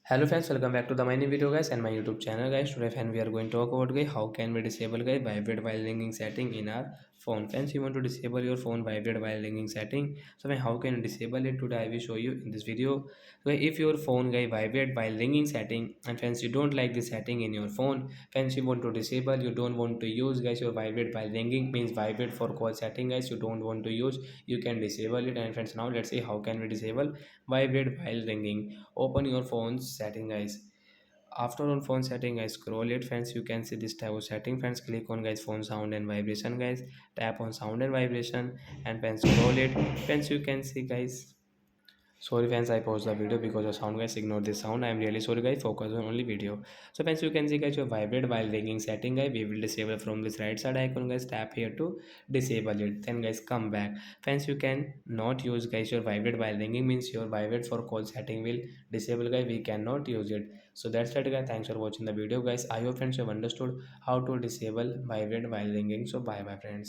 Hello friends, welcome back to the my new video guys and my YouTube channel guys. Today friend we are going to talk about guys how can we disable guys vibrate while ringing setting in our phone. Friends, you want to disable your phone vibrate while ringing setting. So friend, how can you disable it? Today I will show you in this video. So if your phone guys vibrate while ringing setting and friends you don't like the setting in your phone, friends you want to disable, you don't want to use guys your vibrate while ringing means vibrate for call setting guys you don't want to use, you can disable it. And friends, now let's see how can we disable vibrate while ringing. Open your phone's setting guys. After on phone setting guys, scroll it friends, you can see this type of setting friends. Click on guys phone sound and vibration guys, tap on sound and vibration and friends scroll it friends. You can see guys, sorry friends, I paused the video because of sound guys, ignore this sound, I am really sorry guys, focus on only video. So friends, you can see guys your vibrate while ringing setting guys, we will disable from this right side icon guys, tap here to disable it, then guys come back. Friends, you can not use guys your vibrate while ringing means your vibrate for call setting will disable guys, we cannot use it. So that's it guys, thanks for watching the video guys. I hope friends you have understood how to disable vibrate while ringing. So bye bye friends.